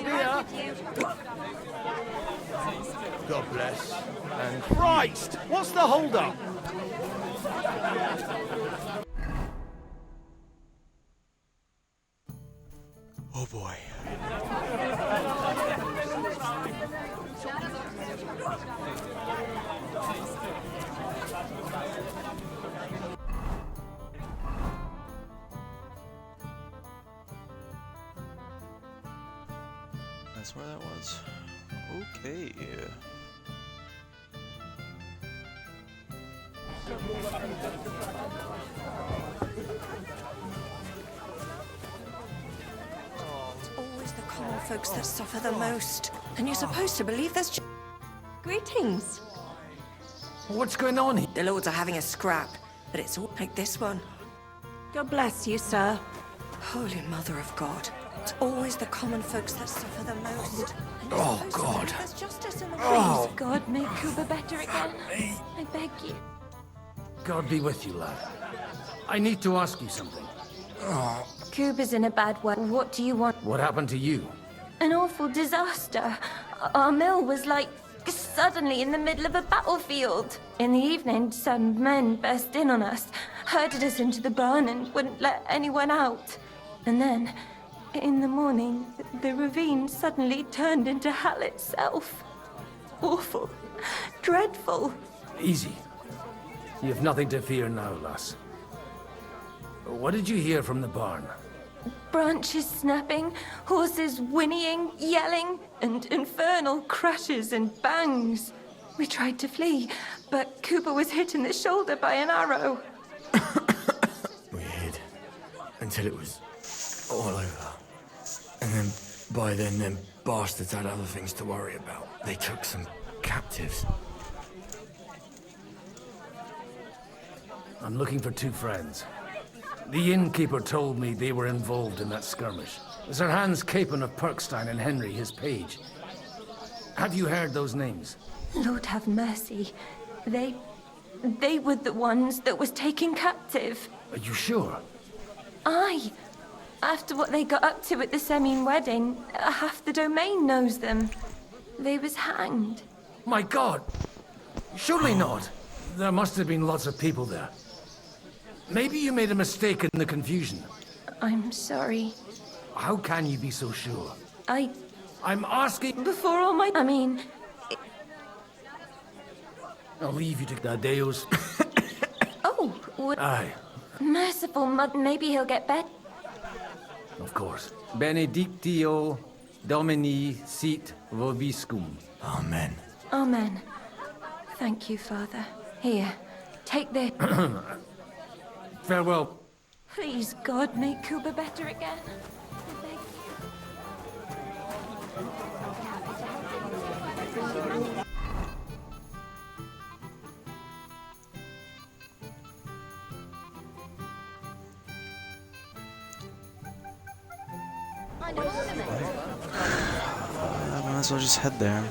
up here. God bless. And Christ, what's the hold-up? Oh boy. That's where that was. Okay. Always the common folks that suffer the most. And you're supposed to believe there's Greetings. What's going on here? The lords are having a scrap, but it's all like this one. God bless you, sir. Holy Mother of God. It's always the common folks that suffer the most. And you're Oh, supposed to God. believe there's justice in the Oh. Please, God, make Cuba better again. I beg you. God be with you, lad. I need to ask you something. Cuba's in a bad way. What do you want? What happened to you? An awful disaster. Our mill was like suddenly in the middle of a battlefield. In the evening, some men burst in on us, herded us into the barn and wouldn't let anyone out. And then, in the morning, the ravine suddenly turned into hell itself. Awful. Dreadful. Easy. You have nothing to fear now, lass. What did you hear from the barn? Branches snapping, horses whinnying, yelling, and infernal crashes and bangs. We tried to flee, but Cooper was hit in the shoulder by an arrow. We hid until it was all over. And then, by then, them bastards had other things to worry about. They took some captives. I'm looking for two friends. The innkeeper told me they were involved in that skirmish. Sir Hans Capon of Perkstein and Henry, his page. Have you heard those names? Lord have mercy. They were the ones that was taken captive. Are you sure? Aye. After what they got up to at the Semine wedding, half the domain knows them. They was hanged. My God! Surely not. There must have been lots of people there. Maybe you made a mistake in the confusion. I'm sorry. How can you be so sure? I'm asking... Before all my... I'll leave you to Dadeus. Oh, Aye, merciful mud. Maybe he'll get better. of course. Benedictio Domini sit vobiscum. Amen. Amen. Thank you, Father. Here, take this. Farewell. Please, God, make Cuba better again. I beg you. I might as well just head there.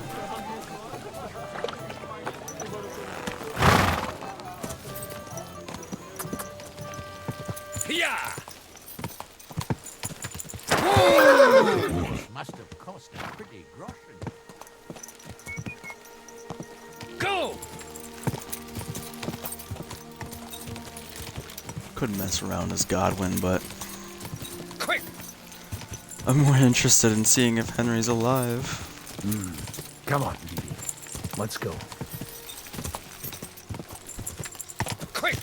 Must have cost a pretty groschen. Go! Could mess around as Godwin, but Quick! I'm more interested in seeing if Henry's alive. Come on, Dee. Let's go. Quick!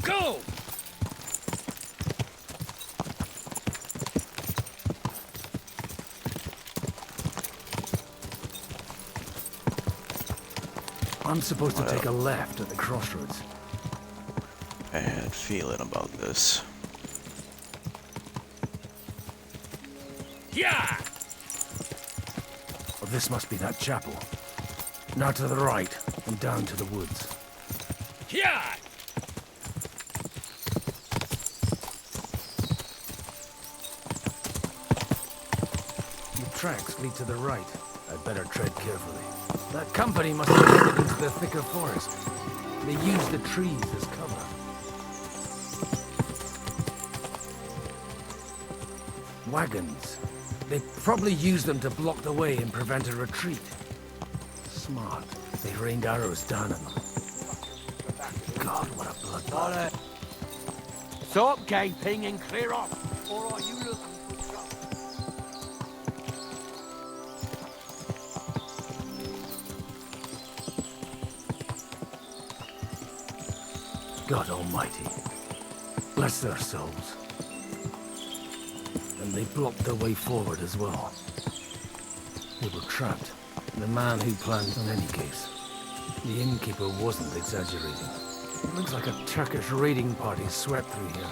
Go! I'm supposed to take a left at the crossroads. I had a feeling about this. Yeah! Well, this must be that chapel. Now to the right and down to the woods. Yeah! The tracks lead to the right. I'd better tread carefully. That company must have headed into the thicker forest. They used the trees as cover. Wagons. They probably used them to block the way and prevent a retreat. Smart. They rained arrows down on them. God, what a bloodbath. Stop gaping and clear off. Or are you looking for trouble? God Almighty. Bless their souls. And they blocked their way forward as well. They were trapped. The man who planned in any case. The innkeeper wasn't exaggerating. It looks like a Turkish raiding party swept through here.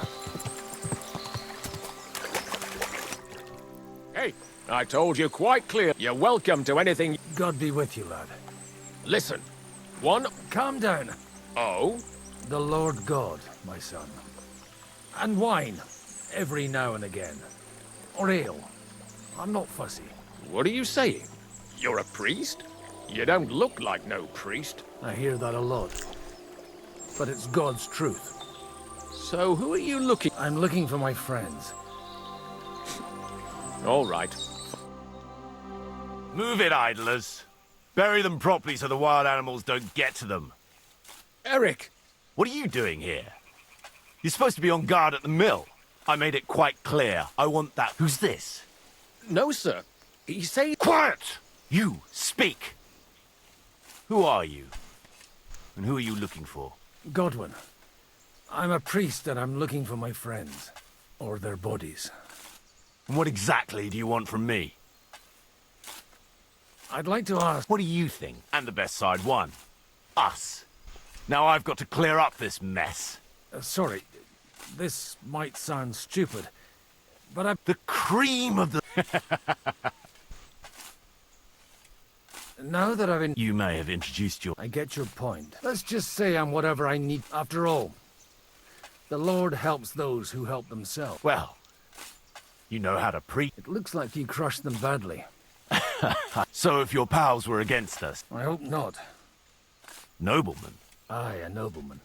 Hey, I told you quite clear. You're welcome to anything. God be with you, lad. Listen. One. Calm down. Oh? The Lord God, my son. And wine, every now and again. Or ale. I'm not fussy. What are you saying? You're a priest? You don't look like no priest. I hear that a lot. But it's God's truth. So who are you looking... I'm looking for my friends. All right. Move it, idlers. Bury them properly so the wild animals don't get to them. Eric! What are you doing here? You're supposed to be on guard at the mill. I made it quite clear. I want that. Who's this? No, sir. He says... Quiet! You, speak! Who are you? And who are you looking for? Godwin. I'm a priest and I'm looking for my friends. Or their bodies. And what exactly do you want from me? I'd like to ask... What do you think? And the best side won. Us. Now I've got to clear up this mess. Sorry, this might sound stupid, but I'm... The cream of the... Now that I've been... You may have introduced your... I get your point. Let's just say I'm whatever I need. After all, the Lord helps those who help themselves. Well, you know how to preach. It looks like you crushed them badly. So if your pals were against us... I hope not. Nobleman? Aye, a nobleman.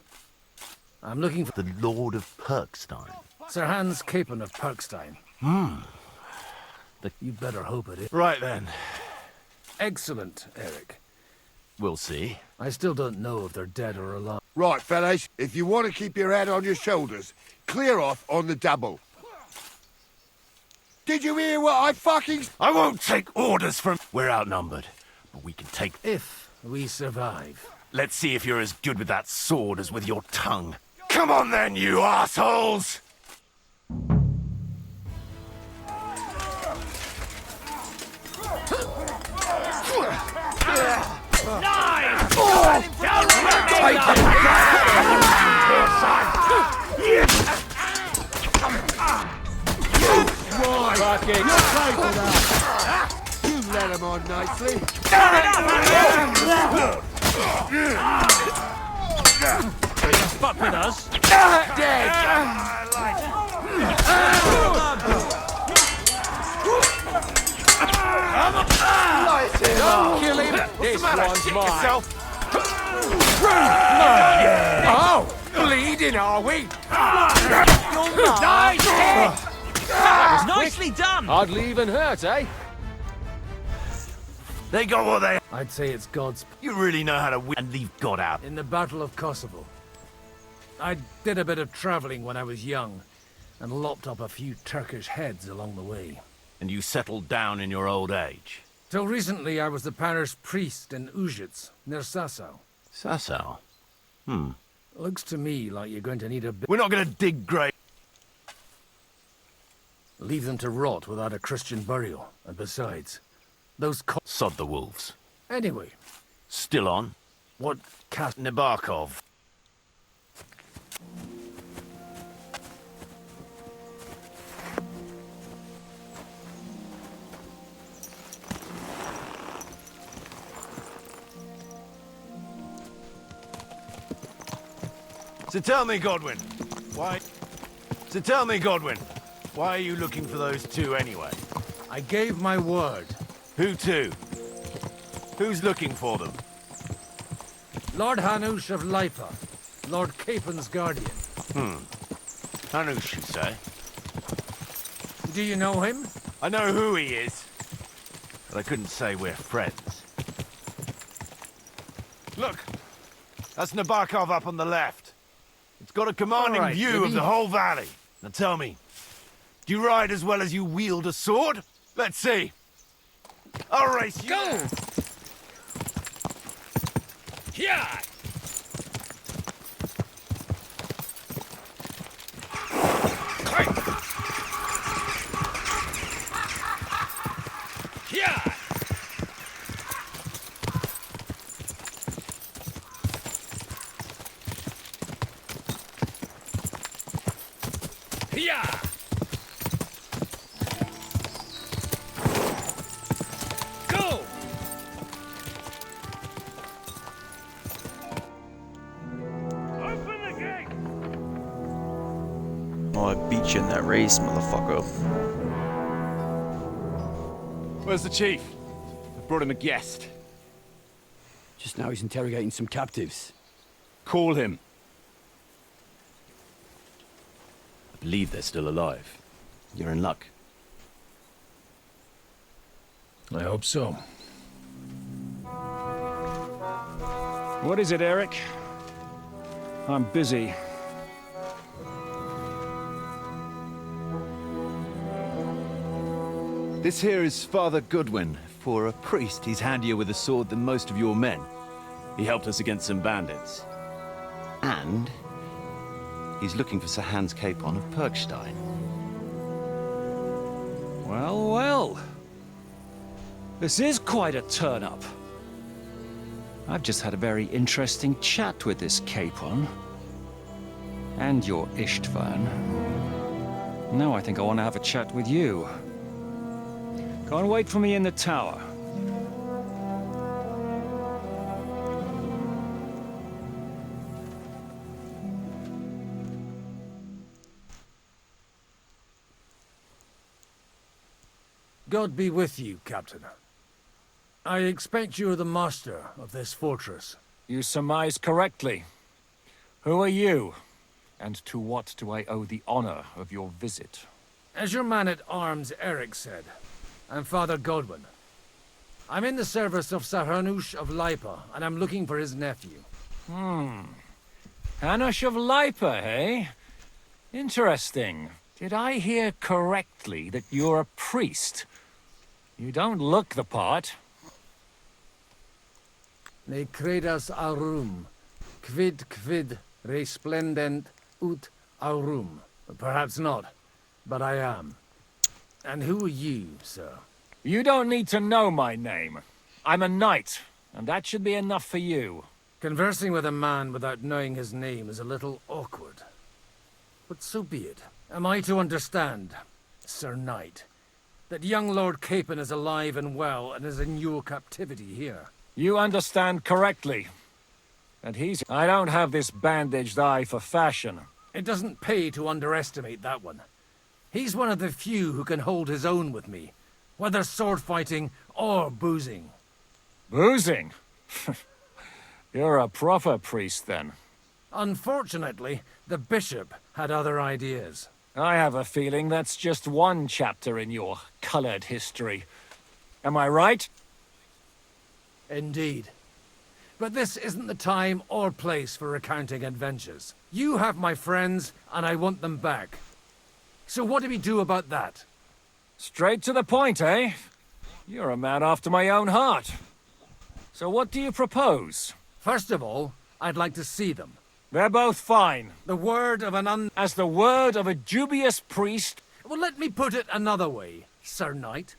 I'm looking for... The Lord of Perkstein. Sir Hans Capon of Perkstein. You better hope it is. Right then. Excellent, Eric. We'll see. I still don't know if they're dead or alive. Right, fellas, if you want to keep your head on your shoulders, clear off on the double. Did you hear what I fucking... I won't take orders from... We're outnumbered, but we can take... If we survive. Let's see if you're as good with that sword as with your tongue. Come on then, you assholes! You let him on nicely. Fuck with us. Kill him! This one's mine! Oh! Bleeding, are we? Nicely done! Hardly even hurt, eh? They got what they... I'd say it's God's... You really know how to win and leave God out. In the Battle of Kosovo. I did a bit of traveling when I was young, and lopped up a few Turkish heads along the way. And you settled down in your old age. Till recently, I was the parish priest in Užice, near Sasau. Sasau? Looks to me like you're going to need a bit... We're not going to dig grave. Leave them to rot without a Christian burial. And besides, those Sod the wolves. Anyway, Still on. what cast... Nabokov. So tell me, Godwin, why are you looking for those two anyway? I gave my word. Who to? Who's looking for them? Lord Hanush of Lipa, Lord Capon's guardian. Hanush, you say? Do you know him? I know who he is, but I couldn't say we're friends. Look, that's Nabokov up on the left. It's got a commanding All right, view Libby. of the whole valley. Now tell me, do you ride as well as you wield a sword? Let's see. I'll race you. Go! Yeah! Yeah! Yeah! Go! Open the gate! Oh, I beat you in that race, motherfucker. Where's the chief? I brought him a guest. Just now he's interrogating some captives. Call him. I believe they're still alive. You're in luck. I hope so. What is it, Eric? I'm busy. This here is Father Goodwin. For a priest, he's handier with a sword than most of your men. He helped us against some bandits. And he's looking for Sir Hans Capon of Perkstein. Well, well. This is quite a turn-up. I've just had a very interesting chat with this Capon. And your Istvan. Now I think I want to have a chat with you. Go and wait for me in the tower. God be with you, Captain. I expect you are the master of this fortress. You surmise correctly. Who are you? And to what do I owe the honor of your visit? As your man-at-arms Eric said, I'm Father Godwin. I'm in the service of Sir Hanush of Lipa, and I'm looking for his nephew. Hanush of Lipa, eh? Interesting. Did I hear correctly that you're a priest? You don't look the part. Ne credas aurum, quid resplendent ut aurum. Perhaps not, but I am. And who are you, sir? You don't need to know my name. I'm a knight, and that should be enough for you. Conversing with a man without knowing his name is a little awkward. But so be it. Am I to understand, Sir Knight, that young Lord Capon is alive and well and is in your captivity here? You understand correctly. And I don't have this bandaged eye for fashion. It doesn't pay to underestimate that one. He's one of the few who can hold his own with me, whether sword fighting or boozing. Boozing? You're a proper priest, then. Unfortunately, the bishop had other ideas. I have a feeling that's just one chapter in your colored history. Am I right? Indeed. But this isn't the time or place for recounting adventures. You have my friends, and I want them back. So what do we do about that? Straight to the point, eh? You're a man after my own heart. So what do you propose? First of all, I'd like to see them. They're both fine. The word of an As the word of a dubious priest. Well, let me put it another way, Sir Knight.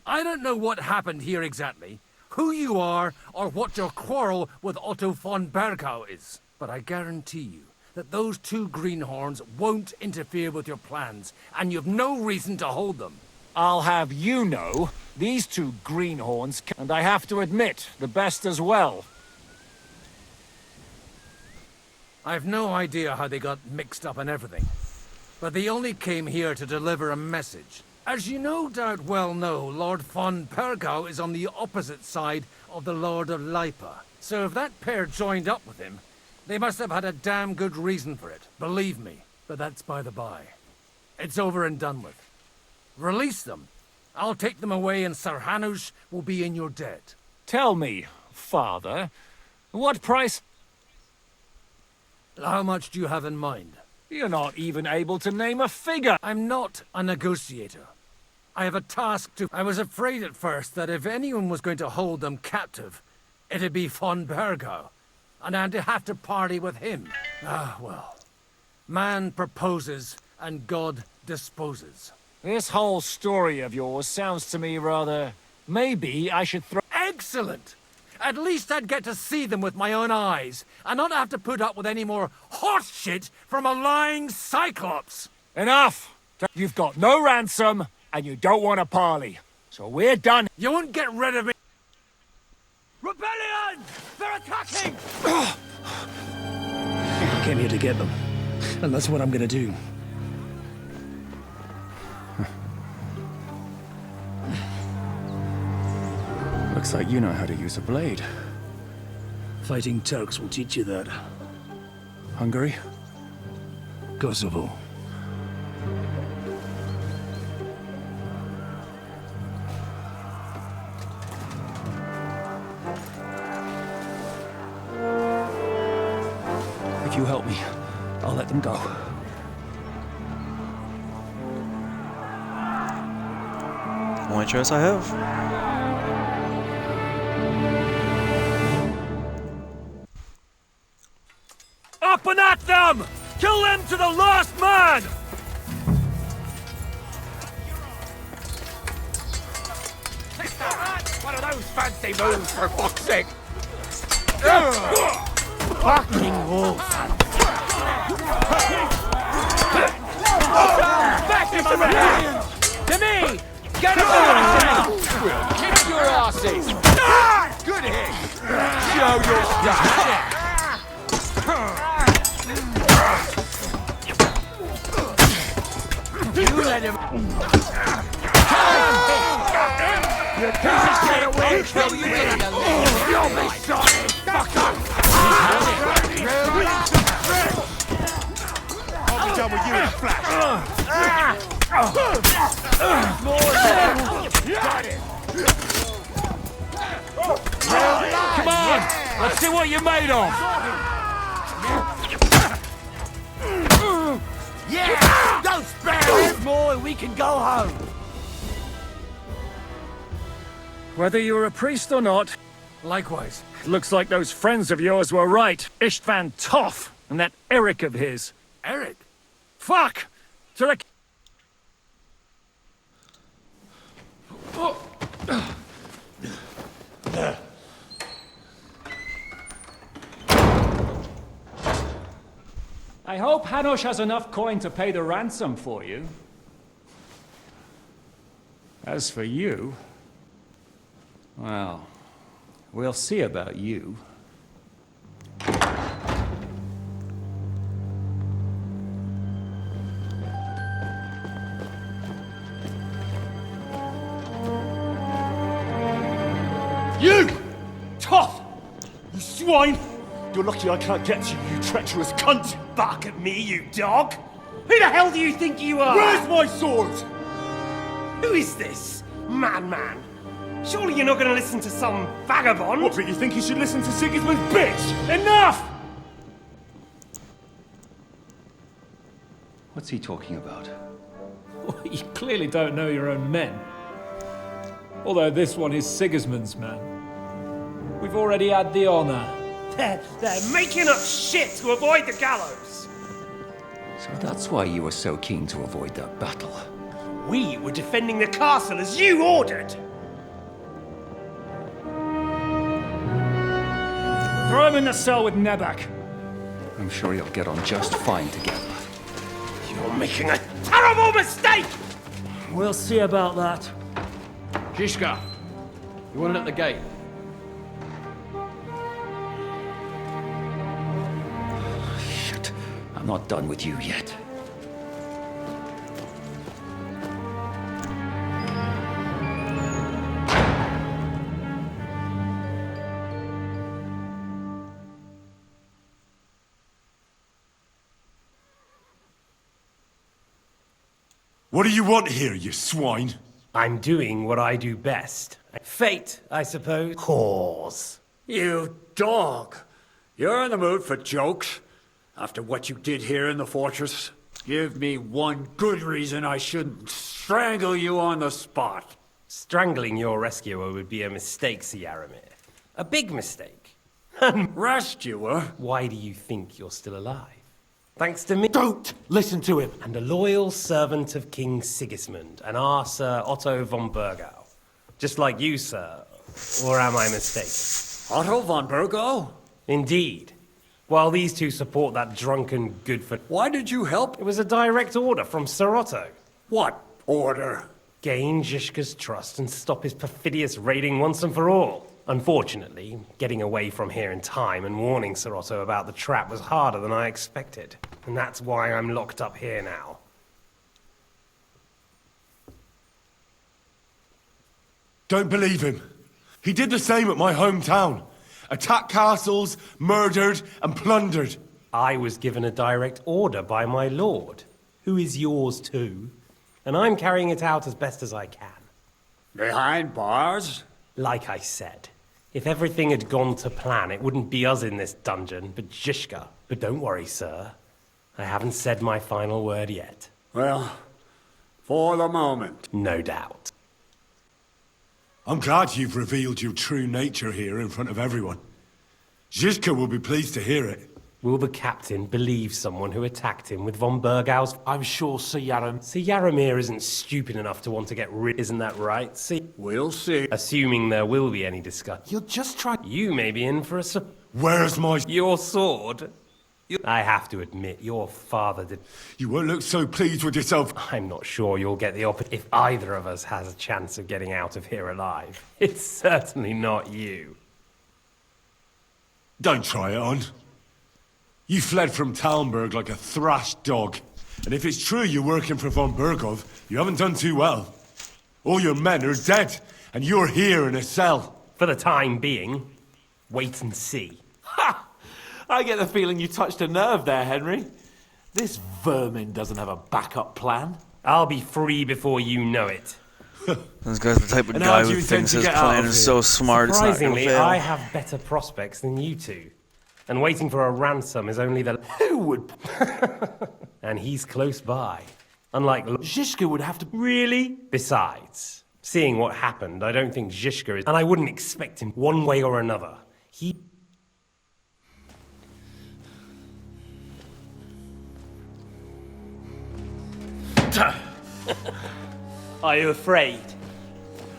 I don't know what happened here exactly, who you are, or what your quarrel with Otto von Bergau is. But I guarantee you that those two greenhorns won't interfere with your plans, and you've no reason to hold them. I'll have you know, these two greenhorns, and I have to admit, the best as well. I've no idea how they got mixed up in everything, but they only came here to deliver a message. As you no doubt well know, Lord von Pergau is on the opposite side of the Lord of Lipa. So if that pair joined up with him, they must have had a damn good reason for it, believe me. But that's by the by. It's over and done with. Release them. I'll take them away and Sir Hanush will be in your debt. Tell me, father, what price? How much do you have in mind? You're not even able to name a figure. I'm not a negotiator. I have a task to... I was afraid at first that if anyone was going to hold them captive, it'd be von Bergo, and I'd have to party with him. Ah, well. Man proposes, and God disposes. This whole story of yours sounds to me rather... Maybe I should throw... Excellent! At least I'd get to see them with my own eyes, and not have to put up with any more horse shit from a lying cyclops! Enough! You've got no ransom, and you don't want a parley. So we're done. You won't get rid of me! Rebellion! They're attacking! I came here to get them, and that's what I'm gonna do. Looks like you know how to use a blade. Fighting Turks will teach you that. Hungary? Kosovo. If you help me, I'll let them go. Only choice I have. Up and at them! Kill them to the last man! One of those fancy moves, for fuck's sake! Fucking wolves! Back him on the hand! To me! Get him on! We'll kick your asses! Good hit! Show your stuff! You let him... You can't get away from me! You'll be sorry! Fuck up! I'll be done with you in a flash. Got it! Come on! Let's see what you're made of! Yeah! Don't spare him, boy! We can go home! Whether you're a priest or not, Likewise. looks like those friends of yours were right. Istvan Toth and that Eric of his. Eric? Fuck! To the... I hope Hanush has enough coin to pay the ransom for you. As for you... well, we'll see about you. You! Tough! You swine! You're lucky I can't get you, you treacherous cunt! Back at me, you dog! Who the hell do you think you are? Where's my sword? Who is this? Man. Surely you're not gonna listen to some vagabond? What, but you think you should listen to Sigismund's bitch? Enough! What's he talking about? Well, you clearly don't know your own men. Although this one is Sigismund's man. We've already had the honor. They're making up shit to avoid the gallows! So that's why you were so keen to avoid that battle. We were defending the castle as you ordered! Throw him in the cell with Nebak. I'm sure you'll get on just fine together. You're making a terrible mistake! We'll see about that. Shishka, you want it at the gate? Shit, I'm not done with you yet. What do you want here, you swine? I'm doing what I do best. Fate, I suppose. Cause. You dog! You're in the mood for jokes? After what you did here in the fortress? Give me one good reason I shouldn't strangle you on the spot. Strangling your rescuer would be a mistake, Sir Yaramir. A big mistake. Rescuer? Why do you think you're still alive? Thanks to me. Don't listen to him. And a loyal servant of King Sigismund, and our Sir Otto von Burgau. Just like you, sir. Or am I mistaken? Otto von Burgau? Indeed. While these two support that drunken Goodford... Why did you help? It was a direct order from Sir Otto. What order? Gain Zhishka's trust and stop his perfidious raiding once and for all. Unfortunately, getting away from here in time and warning Sir Otto about the trap was harder than I expected. And that's why I'm locked up here now. Don't believe him. He did the same at my hometown. Attacked castles, murdered, and plundered. I was given a direct order by my lord, who is yours too. And I'm carrying it out as best as I can. Behind bars? Like I said, if everything had gone to plan, it wouldn't be us in this dungeon, but Zhishka. But don't worry, sir. I haven't said my final word yet. Well, for the moment. No doubt. I'm glad you've revealed your true nature here in front of everyone. Zhishka will be pleased to hear it. Will the captain believe someone who attacked him with von Burgau's... I'm sure Sir Yaram... Sir Yaramir isn't stupid enough to want to get rid... Isn't that right? See? We'll see. Assuming there will be any discussion. You'll just try... You may be in for a... Where's my... Your sword? I have to admit, your father did... You won't look so pleased with yourself. I'm not sure you'll get the opportunity if either of us has a chance of getting out of here alive. It's certainly not you. Don't try it on. You fled from Talmberg like a thrashed dog. And if it's true you're working for von Burgov, you haven't done too well. All your men are dead, and you're here in a cell. For the time being, wait and see. Ha! I get the feeling you touched a nerve there, Henry. This vermin doesn't have a backup plan. I'll be free before you know it. This guy's the type of guy who thinks his plan is so smart it's not gonna Surprisingly, fail. I have better prospects than you two. And waiting for a ransom is only the... Who would... And he's close by. Unlike... Zhishka would have to... Really? Besides, seeing what happened, I don't think Zhishka is... And I wouldn't expect him one way or another. He... Are you afraid?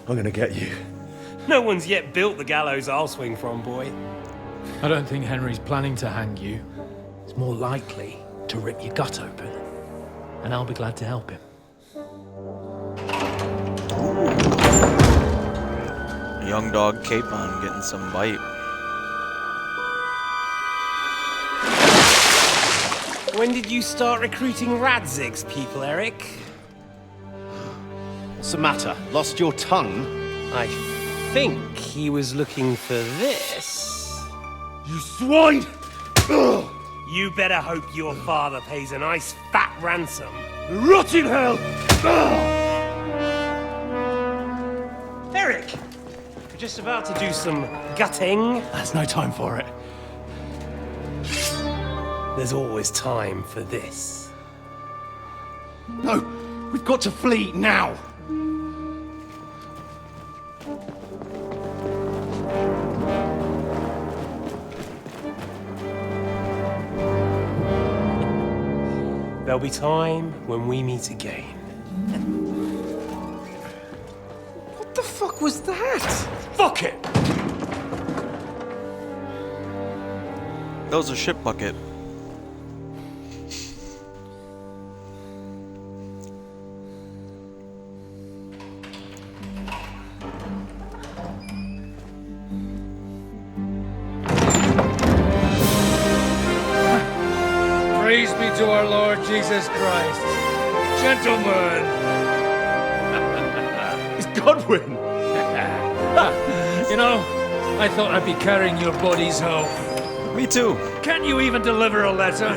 I'm gonna get you. No one's yet built the gallows I'll swing from, boy. I don't think Henry's planning to hang you. It's more likely to rip your gut open. And I'll be glad to help him. Young dog Capon getting some bite. When did you start recruiting Radzig's people, Eric? What's the matter? Lost your tongue? I think he was looking for this. You swine! Ugh. You better hope your father pays a nice fat ransom. Rot in hell! Eric! We're just about to do some gutting. There's no time for it. There's always time for this. No, we've got to flee now. There'll be time when we meet again. What the fuck was that? Fuck it! That was a shit bucket. Praise be to our Lord Jesus Christ. Gentlemen! It's Godwin! You know, I thought I'd be carrying your bodies home. Me too. Can't you even deliver a letter?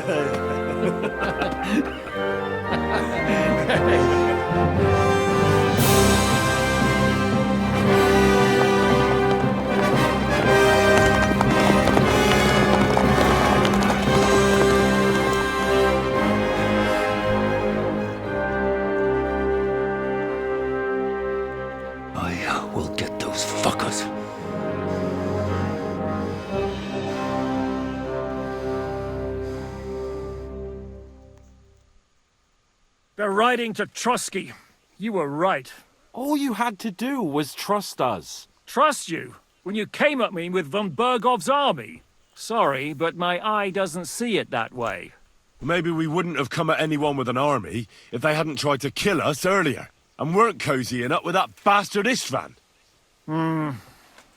They're riding to Trotsky. You were right. All you had to do was trust us. Trust you? When you came at me with von Bergov's army? Sorry, but my eye doesn't see it that way. Maybe we wouldn't have come at anyone with an army if they hadn't tried to kill us earlier, and weren't cozying up with that bastard Istvan.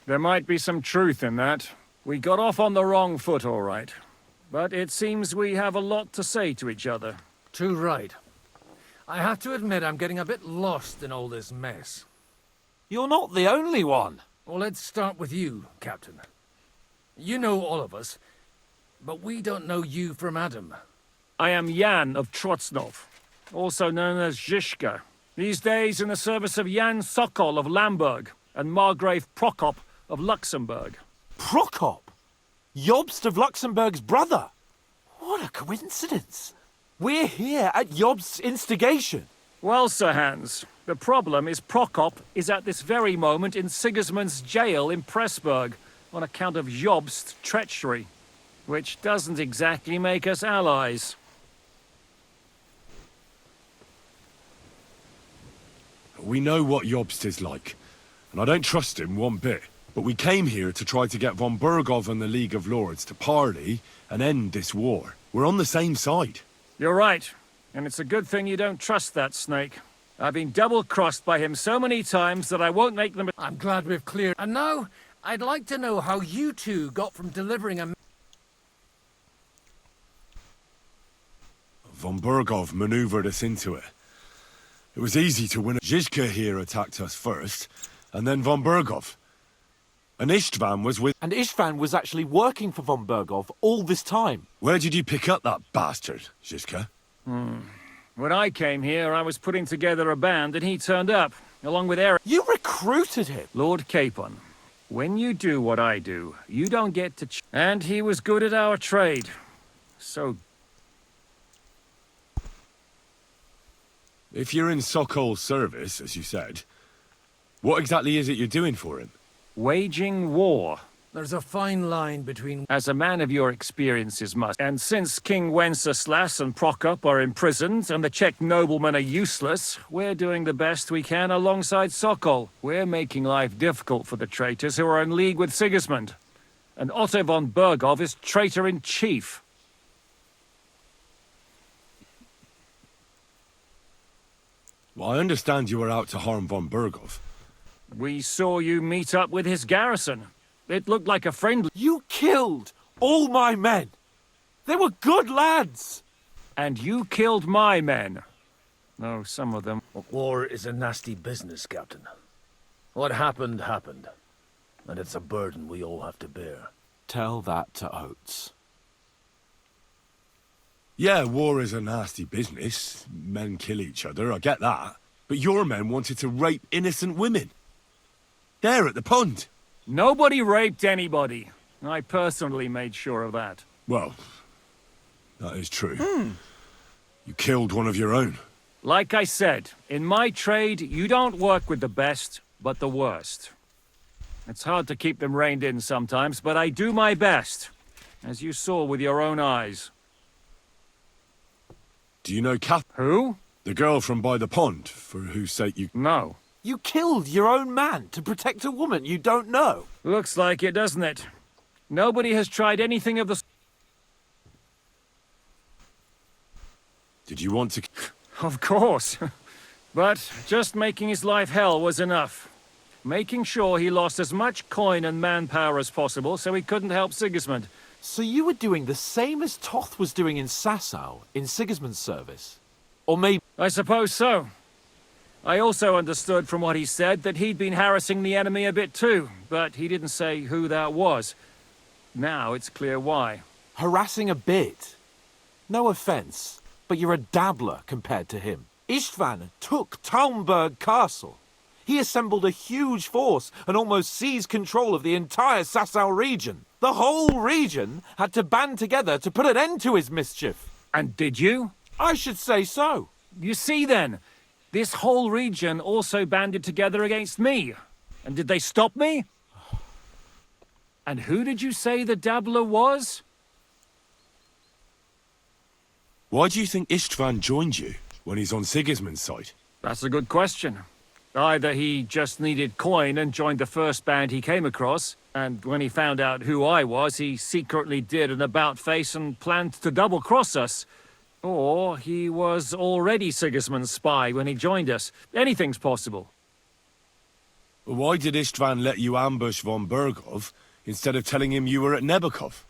There might be some truth in that. We got off on the wrong foot, all right. But it seems we have a lot to say to each other. Too right. I have to admit I'm getting a bit lost in all this mess. You're not the only one. Well, let's start with you, Captain. You know all of us, but we don't know you from Adam. I am Jan of Trotsnov, also known as Zizka. These days in the service of Jan Sokol of Lamberg and Margrave Prokop of Luxembourg. Prokop? Jobst of Luxembourg's brother? What a coincidence. We're here at Jobst's instigation. Well, Sir Hans, the problem is Prokop is at this very moment in Sigismund's jail in Pressburg on account of Jobst's treachery, which doesn't exactly make us allies. We know what Jobst is like, and I don't trust him one bit. But we came here to try to get von Bergov and the League of Lords to parley and end this war. We're on the same side. You're right, and it's a good thing you don't trust that snake. I've been double-crossed by him so many times that I won't make them... I'm glad we've cleared... And now, I'd like to know how you two got from delivering a... Von Bergov maneuvered us into it. It was easy to win. Zizka here attacked us first, and then von Bergov. And Istvan was with... And Istvan was actually working for von Bergov all this time. Where did you pick up that bastard, Zizka? When I came here, I was putting together a band, and he turned up, along with Eric. You recruited him? Lord Capon. When you do what I do, you don't get to... And he was good at our trade. So... If you're in Sokol's service, as you said, what exactly is it you're doing for him? Waging war. There's a fine line between... As a man of your experiences must. And since King Wenceslas and Prokop are imprisoned and the Czech noblemen are useless, we're doing the best we can alongside Sokol. We're making life difficult for the traitors who are in league with Sigismund. And Otto von Bergov is traitor-in-chief. Well, I understand you were out to harm von Bergov. We saw you meet up with his garrison. It looked like a friendly... You killed all my men. They were good lads. And you killed my men. Oh, some of them. War is a nasty business, Captain. What happened, happened. And it's a burden we all have to bear. Tell that to Oates. Yeah, war is a nasty business. Men kill each other, I get that. But your men wanted to rape innocent women. There at the pond. Nobody raped anybody. I personally made sure of that. Well, that is true. You killed one of your own. Like I said, in my trade, you don't work with the best, but the worst. It's hard to keep them reined in sometimes, but I do my best, as you saw with your own eyes. Do you know Kath? Who? The girl from by the pond, for whose sake you... No. You killed your own man to protect a woman you don't know. Looks like it, doesn't it? Nobody has tried anything of the... Did you want to... Of course. But just making his life hell was enough. Making sure he lost as much coin and manpower as possible so he couldn't help Sigismund. So you were doing the same as Toth was doing in Sasau, in Sigismund's service? Or maybe... I suppose so. I also understood from what he said that he'd been harassing the enemy a bit too, but he didn't say who that was. Now it's clear why. Harassing a bit? No offense, but you're a dabbler compared to him. Istvan took Taumburg Castle. He assembled a huge force and almost seized control of the entire Sasau region. The whole region had to band together to put an end to his mischief. And did you? I should say so. You see then, this whole region also banded together against me. And did they stop me? And who did you say the dabbler was? Why do you think Istvan joined you? when he's on Sigismund's side? That's a good question. Either he just needed coin and joined the first band he came across, and when he found out who I was, he secretly did an about-face and planned to double-cross us. Or he was already Sigismund's spy when he joined us. Anything's possible. Why did Istvan let you ambush von Bergov instead of telling him you were at Nebukov?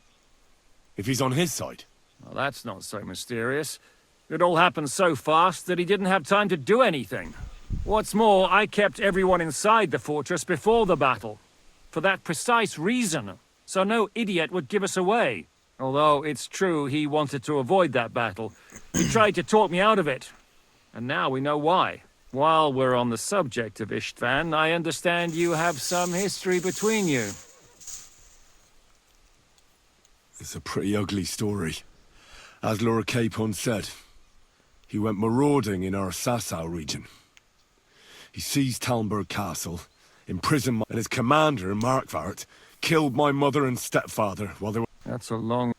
If he's on his side. Well, that's not so mysterious. It all happened so fast that he didn't have time to do anything. What's more, I kept everyone inside the fortress before the battle. For that precise reason. So no idiot would give us away. Although it's true he wanted to avoid that battle. He tried to talk me out of it. And now we know why. While we're on the subject of Istvan, I understand you have some history between you. It's a pretty ugly story. As Lord Capon said, he went marauding in our Sasau region. He seized Talmberg Castle, imprisoned and his commander, Markvart, killed my mother and stepfather while they were... That's a long...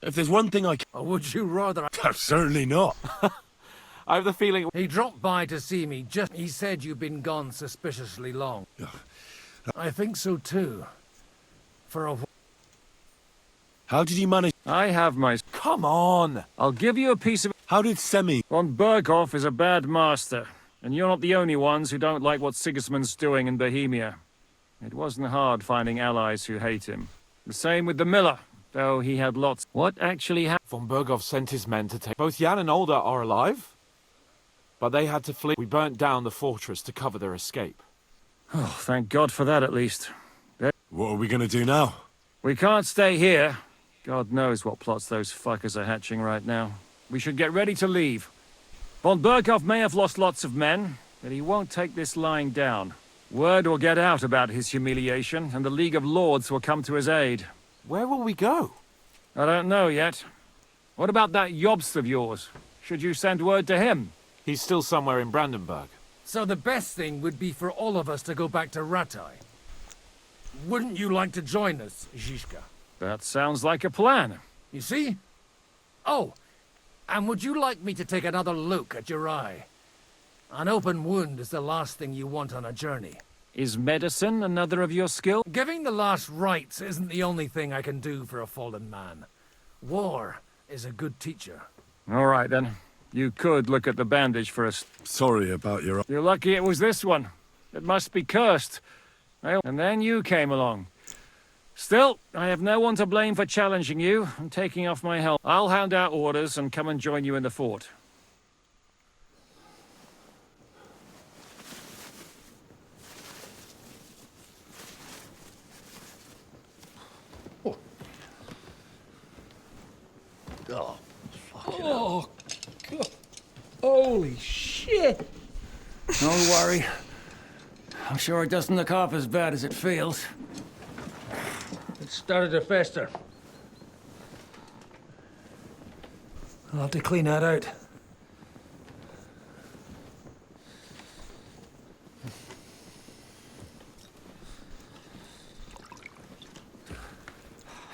If there's one thing I can... Or would you rather... Certainly not. I have the feeling... He dropped by to see me He said you've been gone suspiciously long. I think so too. For a... How did you manage... I have my... Come on! I'll give you a piece of... How did Semi... Von Berghoff is a bad master, and you're not the only ones who don't like what Sigismund's doing in Bohemia. It wasn't hard finding allies who hate him. The same with the miller, though he had lots... What actually happened? Von Berghoff sent his men to take... Both Jan and Olda are alive, but they had to flee. We burnt down the fortress to cover their escape. Oh, thank God for that at least. What are we gonna do now? We can't stay here. God knows what plots those fuckers are hatching right now. We should get ready to leave. Von Berghoff may have lost lots of men, but he won't take this lying down. Word will get out about his humiliation, and the League of Lords will come to his aid. Where will we go? I don't know yet. What about that Jobst of yours? Should you send word to him? He's still somewhere in Brandenburg. So the best thing would be for all of us to go back to Ratai. Wouldn't you like to join us, Zizka? That sounds like a plan. You see? Oh, and would you like me to take another look at your eye? An open wound is the last thing you want on a journey. Is medicine another of your skills? Giving the last rites isn't the only thing I can do for a fallen man. War is a good teacher. All right, then. You could look at the bandage for us. Sorry about your... You're lucky it was this one. It must be cursed. And then you came along. Still, I have no one to blame for challenging you and taking off my helmet. I'll hand out orders and come and join you in the fort. Oh, oh, God. Holy shit! Don't worry. I'm sure it doesn't look half as bad as it feels. It started to fester. I'll have to clean that out.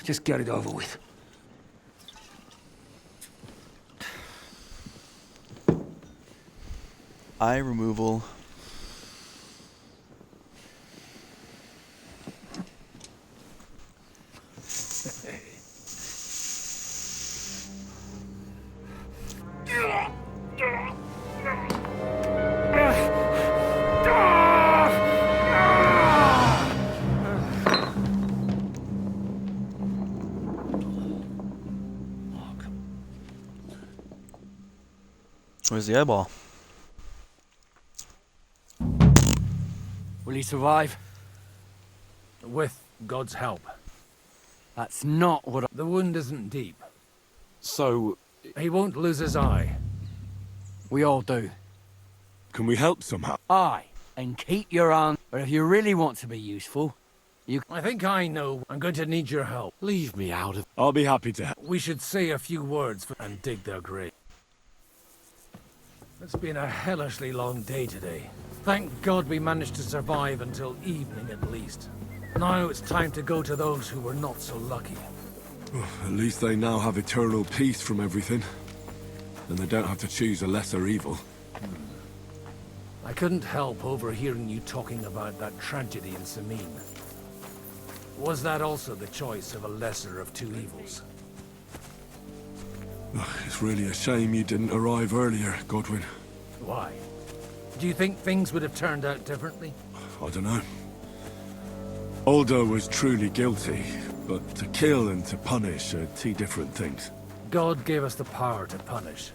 Just get it over with. Eye removal. Where's the eyeball? Will he survive? With God's help. That's not what The wound isn't deep. So... He won't lose his eye. we all do. Can we help somehow? Aye, and keep your arm. But if you really want to be useful, you... I think I know. I'm going to need your help. Leave me out of... I'll be happy to help. We should say a few words and dig their grave. It's been a hellishly long day today. Thank God we managed to survive until evening at least. Now it's time to go to those who were not so lucky. At least they now have eternal peace from everything. And they don't have to choose a lesser evil. I couldn't help overhearing you talking about that tragedy in Samin. Was that also the choice of a lesser of two evils? It's really a shame you didn't arrive earlier, Godwin. Why? Do you think things would have turned out differently? I don't know. Aldo was truly guilty, but to kill and to punish are two different things. God gave us the power to punish.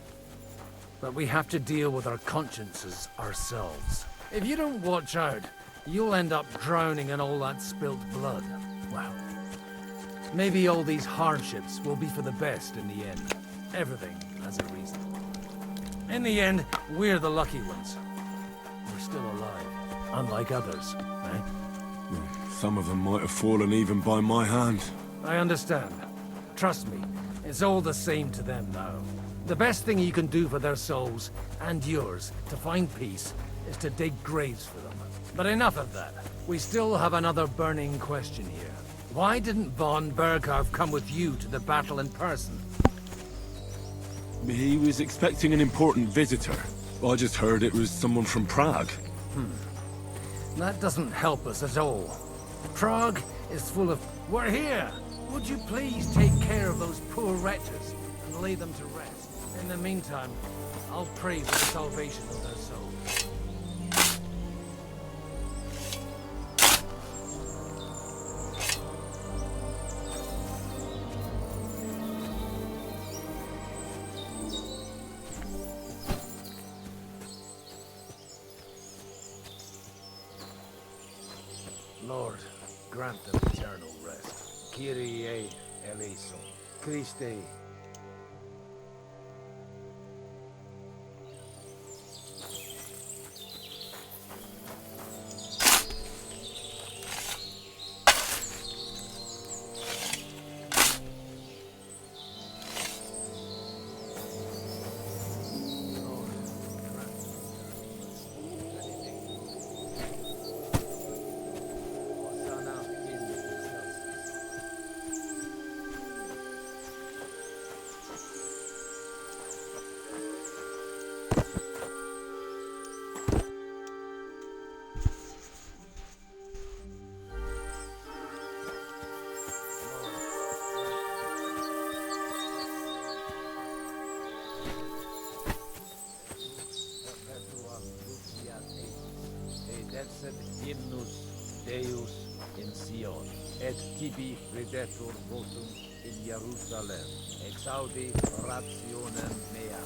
But we have to deal with our consciences ourselves. If you don't watch out, you'll end up drowning in all that spilt blood. Well, maybe all these hardships will be for the best in the end. Everything has a reason. In the end, we're the lucky ones. We're still alive, unlike others, eh? Some of them might have fallen even by my hand. I understand. Trust me, it's all the same to them now. The best thing you can do for their souls, and yours, to find peace, is to dig graves for them. But enough of that. We still have another burning question here. Why didn't von Berghoff come with you to the battle in person? He was expecting an important visitor. I just heard it was someone from Prague. That doesn't help us at all. Prague is full of... We're here! Would you please take care of those poor wretches and lay them to rest? In the meantime, I'll pray for the salvation of their souls. Lord, grant them eternal rest. Kyrie eleison. Christe. Hymnus Deus in Sion, et tibi redetur votum in Jerusalem, exaudi rationem mea,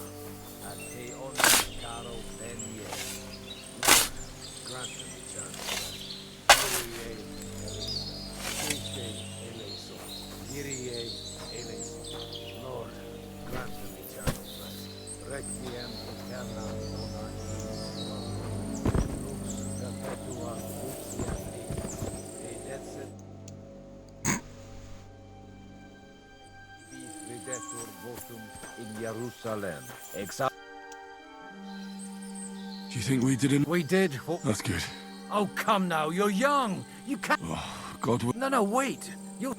ad te omnes caro venie. Lord, grant them eternal rest. Kyrie eleison, Christe eleison, Kyrie eleison. Lord, grant them eternal rest. Requiem aeternam dona eis, lux perpetua in Jerusalem. Do you think we didn't? We did. That's good. Oh, come now. You're young. You can't... Oh, God. No, wait. You...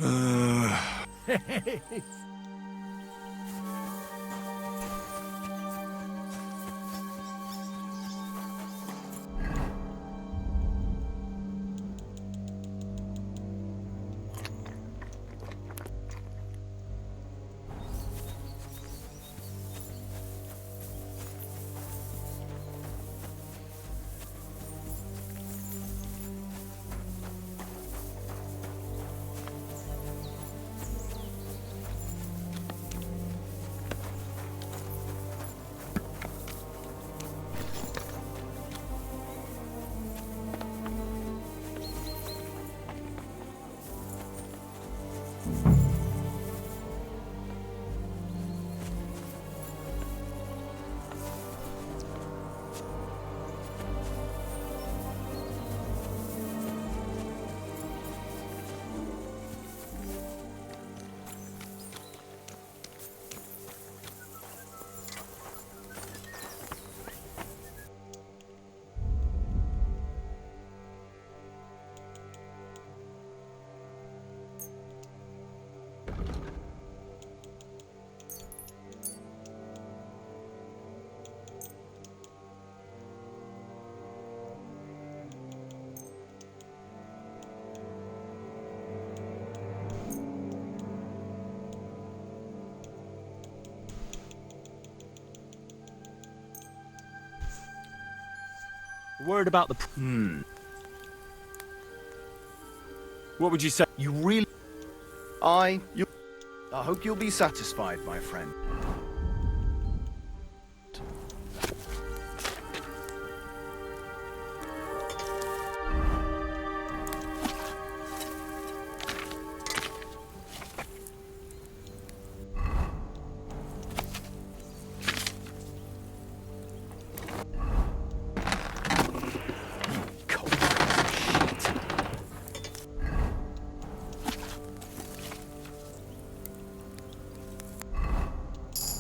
Worried about the... What would you say? You really... I hope you'll be satisfied, my friend.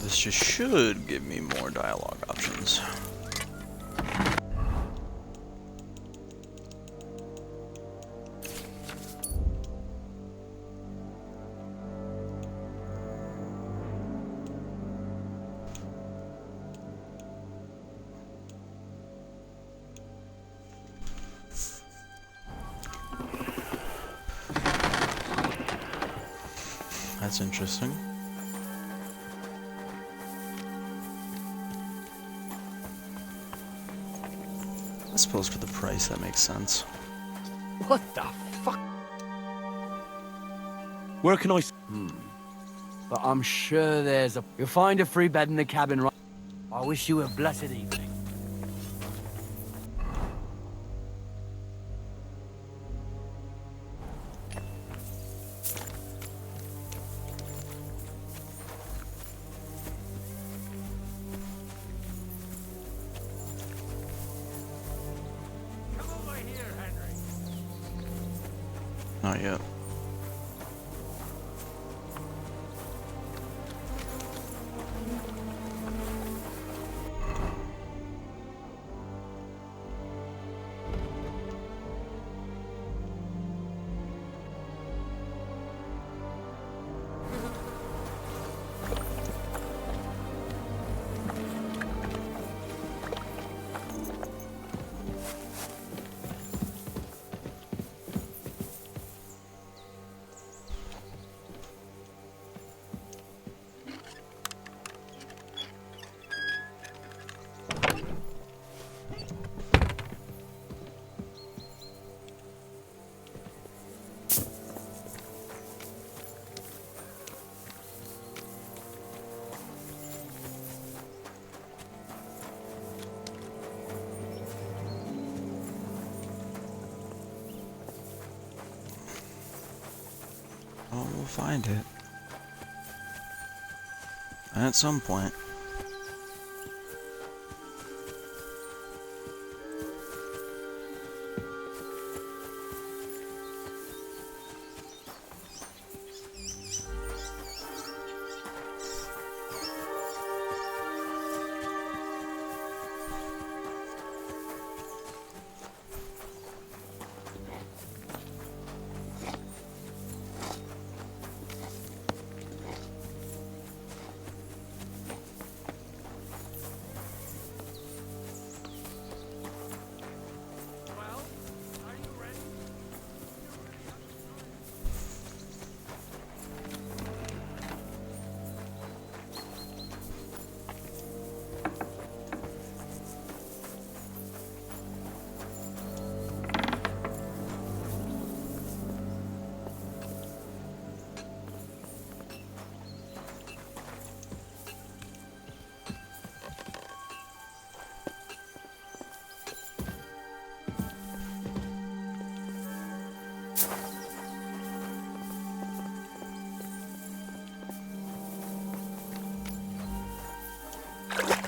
This just should give me more dialogue options. That's interesting. I suppose for the price that makes sense. What the fuck? Where can I... But I'm sure there's a... You'll find a free bed in the cabin, right? I wish you a blessed evening. Not yet. Oh, we'll find it. At some point.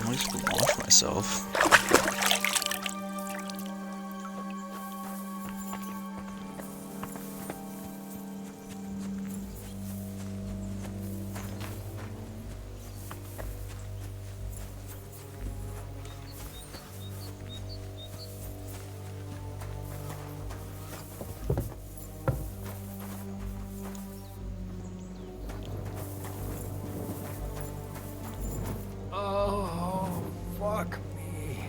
I used to wash myself. Oh, fuck me.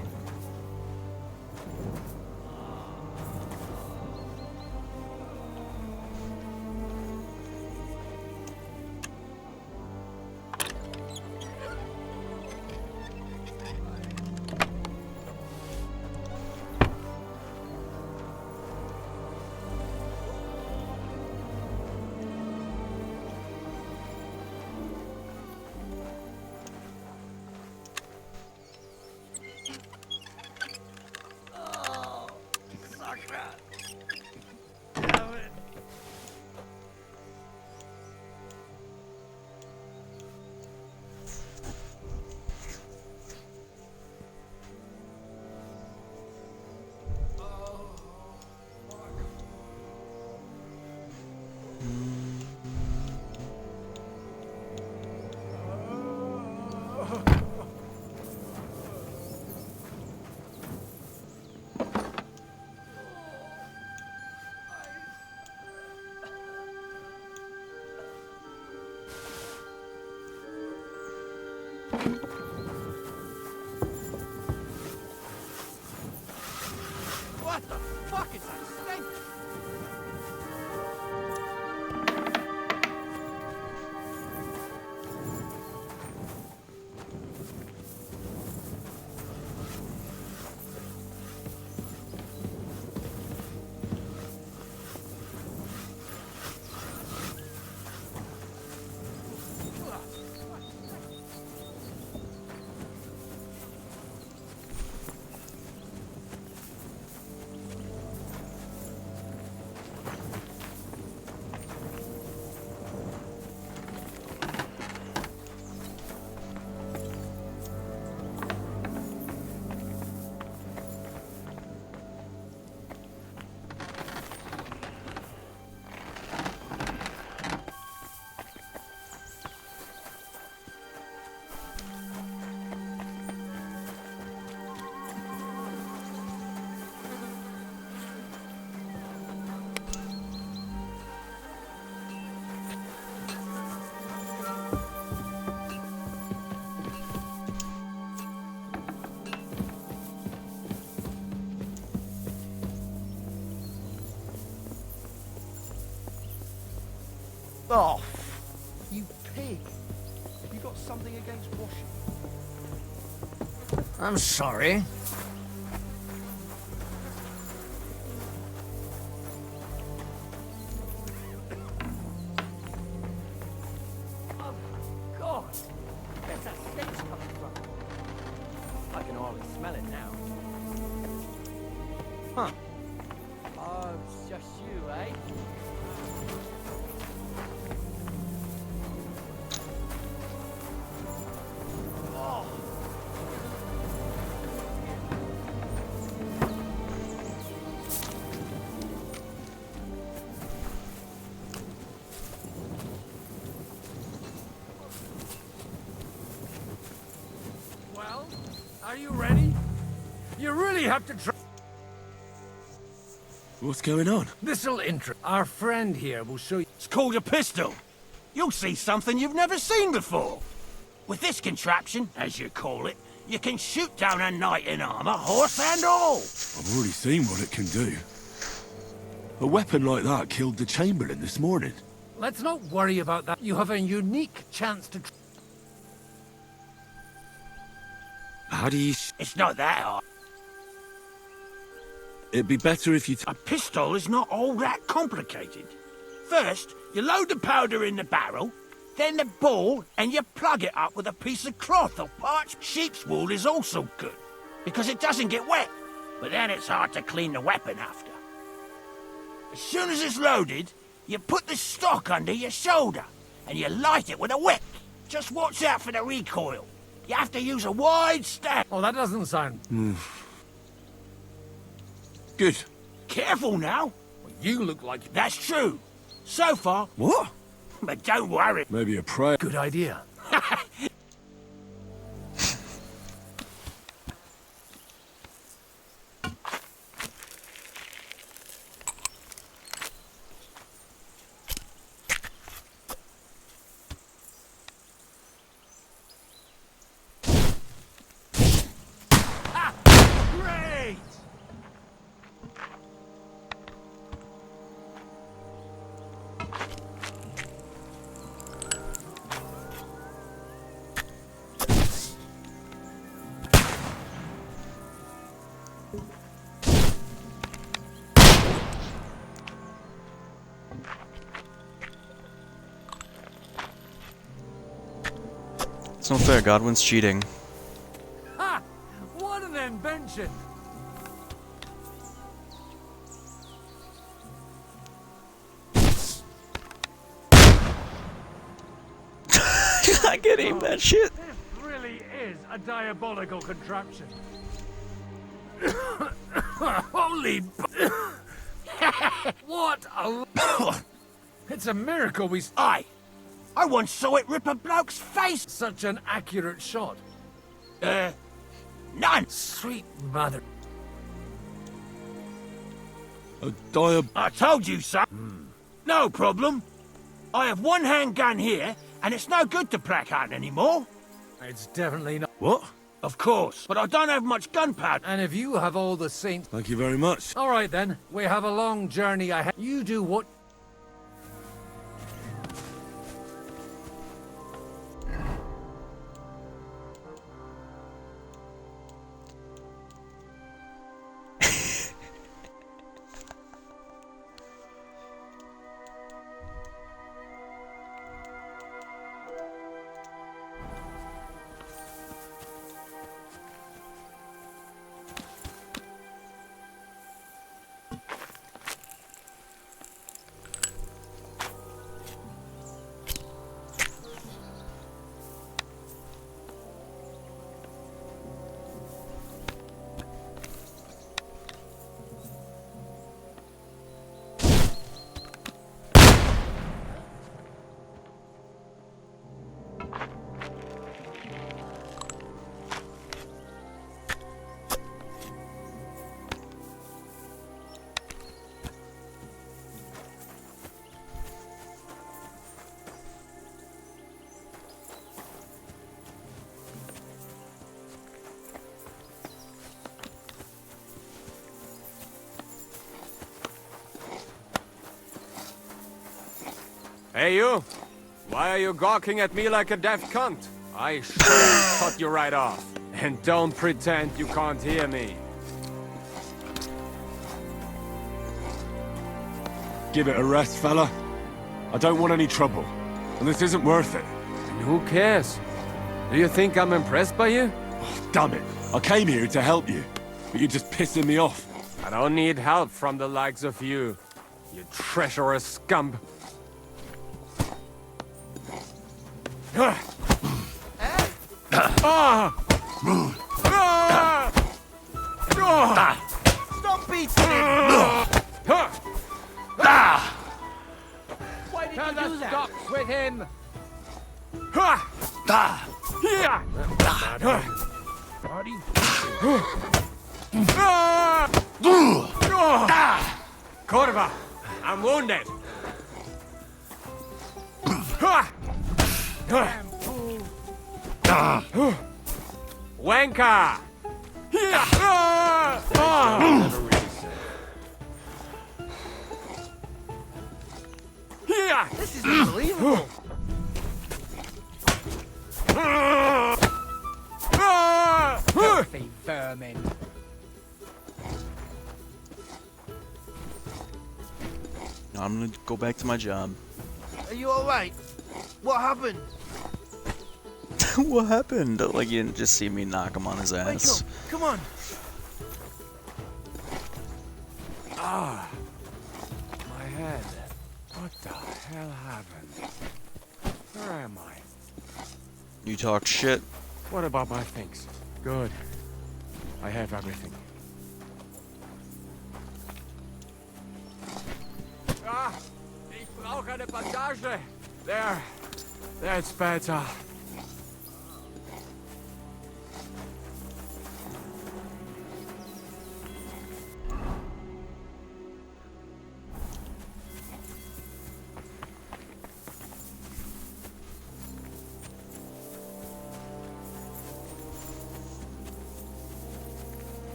Oh, you pig. You got something against washing? I'm sorry. Oh, God! Where's that stench coming from? I can hardly smell it now. Huh. Oh, it's just you, eh? Oh. Well, are you ready? You really have to try. What's going on? This'll interest. Our friend here will show you. It's called a pistol. You'll see something you've never seen before. With this contraption, as you call it, you can shoot down a knight in armor, horse and all. I've already seen what it can do. A weapon like that killed the Chamberlain this morning. Let's not worry about that. You have a unique chance to. How do you... It's not that hard. It'd be better if you... A pistol is not all that complicated. First, you load the powder in the barrel, then the ball, and you plug it up with a piece of cloth or parched sheep's wool is also good, because it doesn't get wet, but then it's hard to clean the weapon after. As soon as it's loaded, you put the stock under your shoulder, and you light it with a wick. Just watch out for the recoil. You have to use a wide stand. Oh, that doesn't sound... Good. Careful now. You look like... That's true. So far. What? But don't worry. Maybe a prayer. Good idea. Great! It's not fair, Godwin's cheating. Ha! What an invention! I can aim that shit. This really is a diabolical contraption. Holy... What a... It's a miracle we... I once saw it rip a bloke's face. Such an accurate shot. None. Sweet mother. I told you so. No problem. I have one handgun here, and it's no good to placard anymore. It's definitely not... What? Of course, but I don't have much gunpowder. And if you have all the saints... Thank you very much. All right, then. We have a long journey ahead. You do what... Hey, you! Why are you gawking at me like a deaf cunt? I sure cut you right off. And don't pretend you can't hear me. Give it a rest, fella. I don't want any trouble. And this isn't worth it. And who cares? Do you think I'm impressed by you? Oh, damn it. I came here to help you. But you're just pissing me off. I don't need help from the likes of you. You treacherous scum. Stop beating him! Why did you do that? Stops with him. Corva, I'm wounded. Wanker! This is unbelievable! Filthy vermin! I'm gonna go back to my job. Are you alright? What happened? What happened? Like, you didn't just see me knock him on his ass. Come on! Ah, my head. What the hell happened? Where am I? You talk shit. What about my things? Good. I have everything. Ah, ich brauche eine Bandage. There. That's better.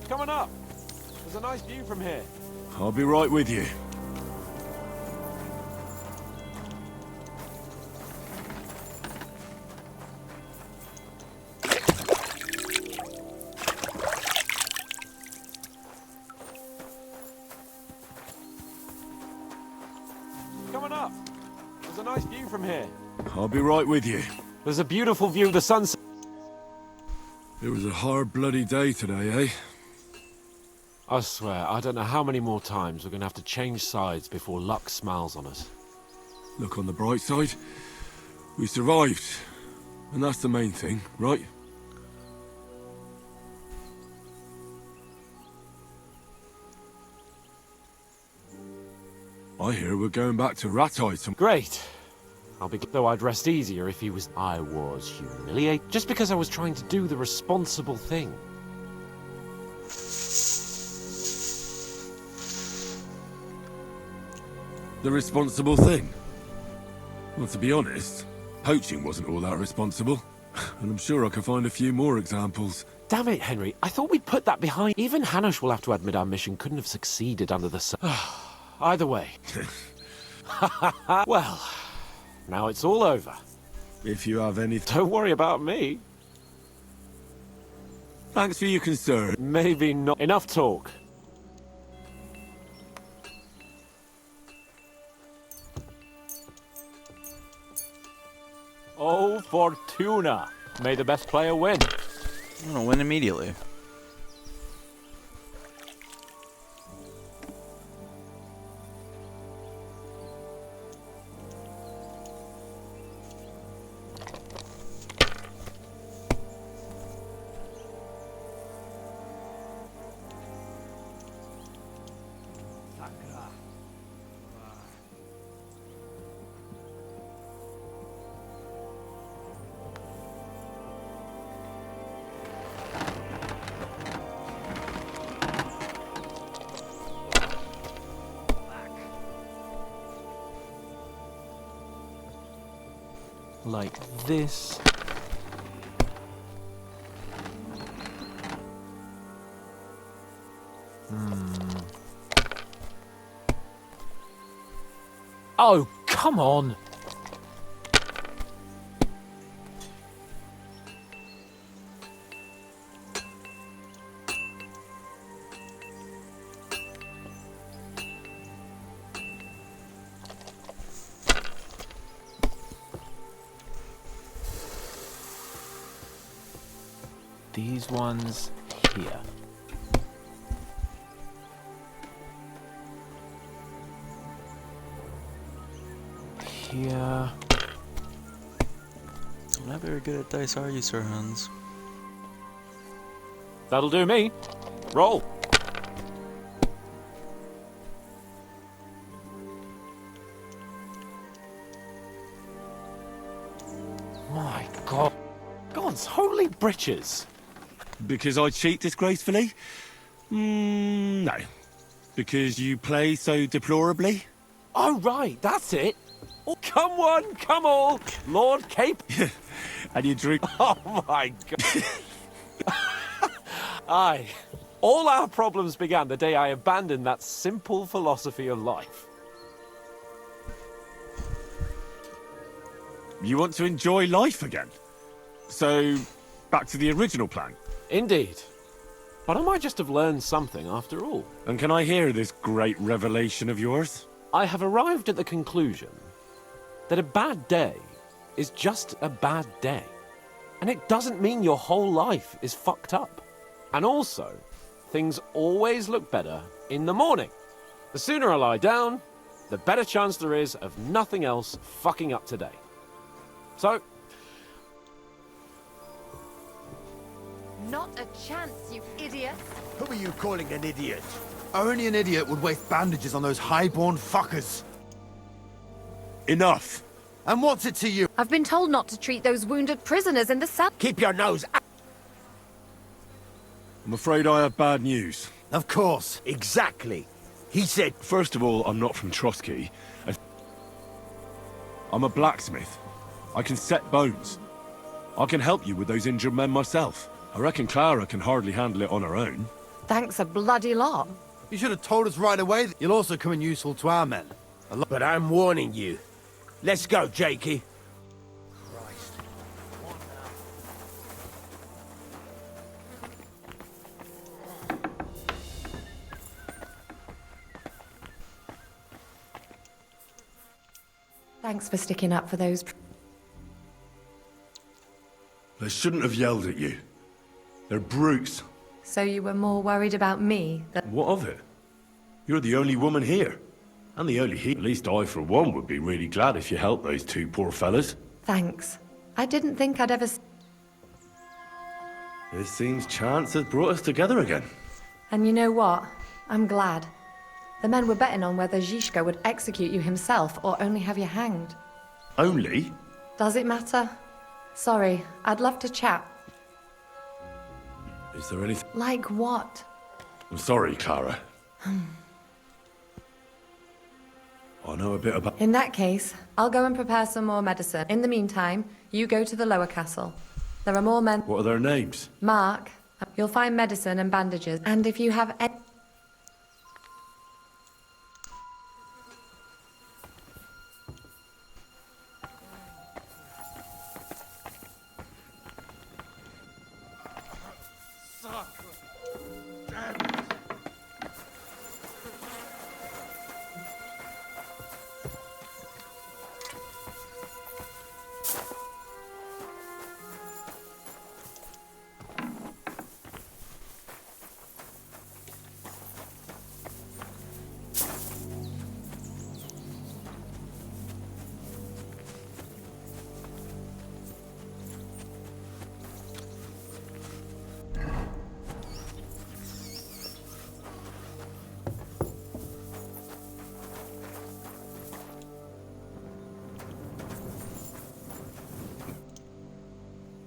Coming up. There's a nice view from here. I'll be right with you. Coming up. There's a nice view from here. I'll be right with you. There's a beautiful view of the sunset. It was a hard bloody day today, eh? I swear, I don't know how many more times we're gonna have to change sides before luck smiles on us. Look on the bright side. We survived. And that's the main thing, right? I hear we're going back to Rattay. Great. Though I'd rest easier if he was... I was humiliated just because I was trying to do the responsible thing. The responsible thing? Well, to be honest, poaching wasn't all that responsible. And I'm sure I can find a few more examples. Damn it, Henry. I thought we'd put that behind... Even Hanush will have to admit our mission couldn't have succeeded under the sun. Either way. Well... Now it's all over. If you have any... Don't worry about me. Thanks for your concern. Maybe not. Enough talk. Oh, Fortuna. May the best player win. I'm gonna win immediately. Like this. Oh, come on. These ones here. Here. I'm not very good at dice, are you, Sir Hans? That'll do me. Roll. My God. God's holy britches. Because I cheat disgracefully? No. Because you play so deplorably? Oh, right, that's it. Oh, come one, come all, Lord Cape. And you drink... Oh, my God. Aye. All our problems began the day I abandoned that simple philosophy of life. You want to enjoy life again? So, back to the original plan? Indeed. But I might just have learned something after all. And can I hear this great revelation of yours? I have arrived at the conclusion that a bad day is just a bad day. And it doesn't mean your whole life is fucked up. And also, things always look better in the morning. The sooner I lie down, the better chance there is of nothing else fucking up today. So, not a chance, you idiot. Who are you calling an idiot? Only an idiot would waste bandages on those highborn fuckers. Enough. And what's it to you? I've been told not to treat those wounded prisoners in the cell. Keep your nose out. I'm afraid I have bad news. Of course, exactly. He said... First of all, I'm not from Trotsky. I'm a blacksmith. I can set bones. I can help you with those injured men myself. I reckon Clara can hardly handle it on her own. Thanks a bloody lot. You should have told us right away that you'll also come in useful to our men. But I'm warning you. Let's go, Jakey. Thanks for sticking up for those... They shouldn't have yelled at you. They're brutes. So you were more worried about me than... What of it? You're the only woman here. And the only At least I, for one, would be really glad if you helped those two poor fellas. Thanks. I didn't think I'd ever... It seems chance has brought us together again. And you know what? I'm glad. The men were betting on whether Zizka would execute you himself or only have you hanged. Only? Does it matter? Sorry, I'd love to chat. Is there anything... Like what? I'm sorry, Clara. I know a bit about... In that case, I'll go and prepare some more medicine. In the meantime, you go to the lower castle. There are more men... What are their names? Mark, you'll find medicine and bandages. And if you have any...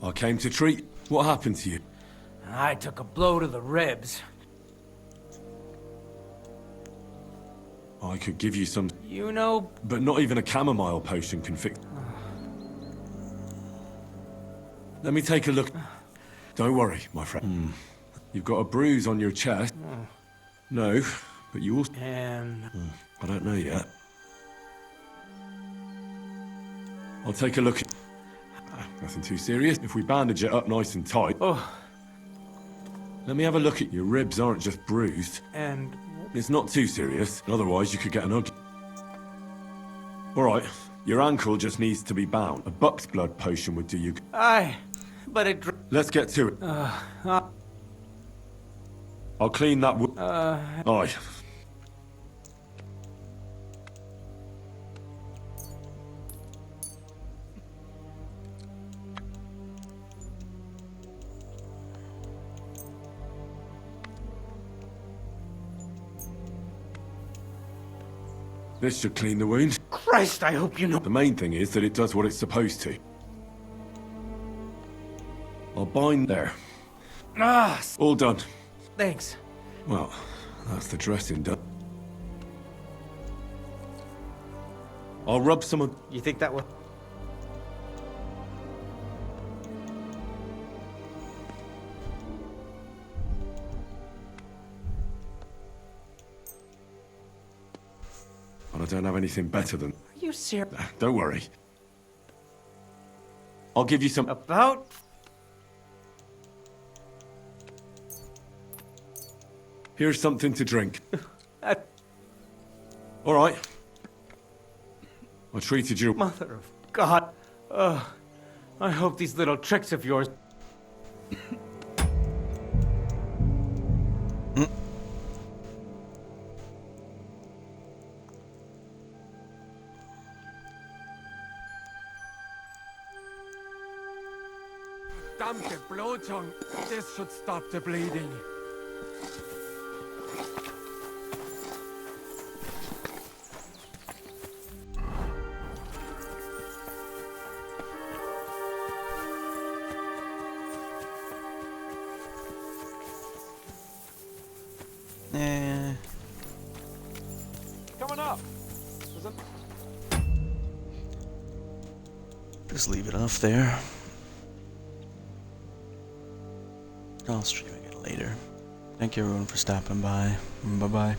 I came to treat... What happened to you? I took a blow to the ribs. I could give you some... You know... But not even a chamomile potion can fix... Let me take a look. Don't worry, my friend. You've got a bruise on your chest. No, but you also... And... I don't know yet. I'll take a look. Nothing too serious. If we bandage it up nice and tight. Oh. Let me have a look at your ribs. Aren't just bruised. And It's not too serious. Otherwise, you could get an ugly. All right. Your ankle just needs to be bound. A buck's blood potion would do you. aye, but it. Let's get to it. I'll clean that. Aye. This should clean the wound. Christ, I hope you know. The main thing is that it does what it's supposed to. I'll bind there. Ah, All done. thanks. Well, that's the dressing done. I'll rub some of... You think that will... But I don't have anything better than... Are you serious? Don't worry. I'll give you some... About? Here's something to drink. All right. I treated you... Mother of God. I hope these little tricks of yours... Damn the blowtongue. This should stop the bleeding. Coming up. Just leave it off there. I'll stream again later. Thank you everyone for stopping by. Bye bye.